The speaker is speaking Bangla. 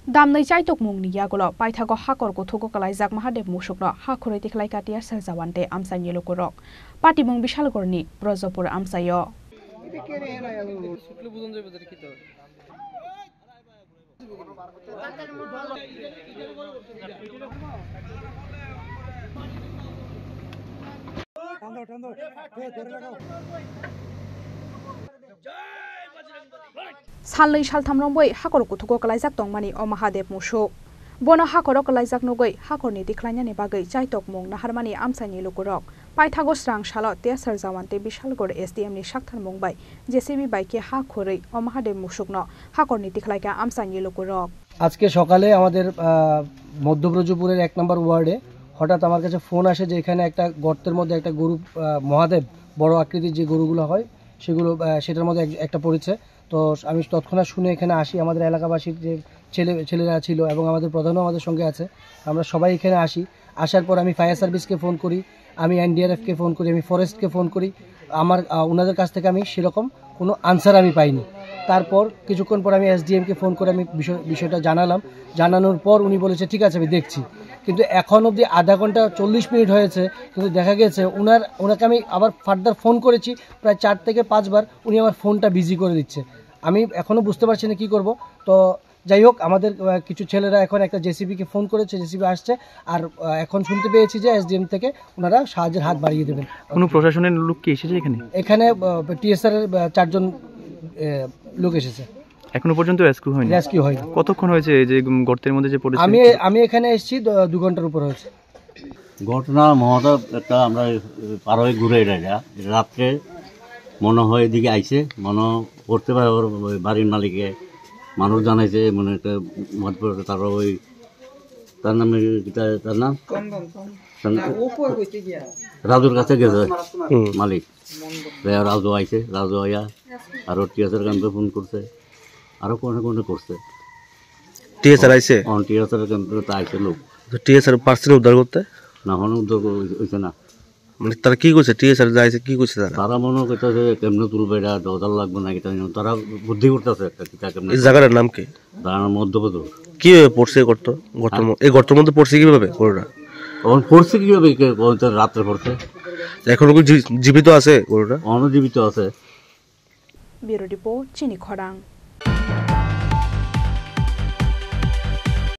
Damnai chaitok mungni yagolo paithago hakor gothogo kalaijak Mahadev musukno hakhorei tikhlai katia serjawante amsani lokorok pati mung Bishalgorni Brojopur amsayo Salai Shaltamromboi hakor gothogo kalaijak tongmani o Mahadev musuk bono hakoro kalaijak nogoi hakorni tiklainani bagai chaitok mung naharmani amsani lokorok paithago srang shalo te serjawante Bishalgor SDM ni sakthar mungbai JCB বাইকে হাখরই o Mahadev musukno hakorni tiklaika amsani lokorok আজকে সকালে আমাদের মধ্যব্রজপুরের 1 নম্বর ওয়ার্ডে হঠাৎ আমার কাছে ফোন আসে যে এখানে একটা গর্তের মধ্যে একটা গরু মহাদেব বড় আকৃতির যে গরুগুলো হয় সেগুলো সেটার মধ্যে একটা পড়েছে তো আমি তৎক্ষণাৎ শুনে এখানে আসি আমাদের এলাকাবাসীর যে ছেলেরা ছিল এবং আমাদের প্রধানও আমাদের সঙ্গে আছে আমরা সবাই এখানে আসি আসার পর আমি ফায়ার সার্ভিসকে ফোন করি আমি এনডিআরএফকে ফোন করি আমি ফরেস্টকে ফোন করি আমার ওনাদের কাছ থেকে আমি সেরকম কোনো আনসার আমি পাইনি তারপর কিছুক্ষণ পর আমি এসডিএমকে ফোন করে আমি বিষয়টা জানানোর পর উনি বলেছে ঠিক আছে আমি দেখছি কিন্তু এখন অবধি আধা ঘন্টা 40 মিনিট হয়েছে কিন্তু দেখা গেছে ওনাকে আমি আবার ফার্দার ফোন করেছি প্রায় 4 থেকে 5 বার উনি আমার ফোনটা বিজি করে দিচ্ছে আমি এখনও বুঝতে পারছি না কী করব তো যাই হোক আমাদের কিছু ছেলেরা এখন একটা জেসিবিকে ফোন করেছে জেসিবি আসছে আর এখন শুনতে পেয়েছি যে এসডিএম থেকে ওনারা সাহায্যের হাত বাড়িয়ে দেবেন কোনো প্রশাসনের লোক কি এসেছে এখানে টিএসআর এর 4 জন লোক এসেছে এখনো পর্যন্ত রেস্কিউ হয়নি কতক্ষণ হয়েছে এই যে গর্তের মধ্যে যে পড়েছে আমি এখানে এসেছি 2 ঘন্টার উপর হয়েছে ঘটনা মহাদেব একটা আমরা পার হয়ে ঘুরে রাত্রে মনে হয় এদিকে আইছে মনে করতে পারে ওর বাড়ির মালিকে মানুষ জানাইছে মনে একটা মত তার ওই তার নামে তার নাম রাজুর কাছে গেছে মালিক রাজু আইছে রাজু আইয়া আরো টিএসআর কেন্দ্রে ফোন করছে আরো কোনে করছে টিএসআর আইছে টিএসআর কেন্দ্রে আইছে লোক টিএসআর পার্সেল উদ্ধার করতে না হন উদ্ধার হইছে না মানে তারা কি করছে টিএসআর যাইছে কি করছে তারা মনে করতেছে কেমনে তুলবে এটা দরকার লাগবে না এটা তারা বুদ্ধি করতেছে একটা কিতা কেমনে এই জায়গাটার নাম কি তার মধ্যপ্রদেশ কি পড়ছে এই গর্তের মধ্যে পড়ছে কিভাবে গরুটা তখন পড়ছে কিভাবে রাত্রে পড়ছে এখন জীবিত আছে গরুটা জীবিত আছে ব্যুরো রিপোর্ট চিনি খরাং।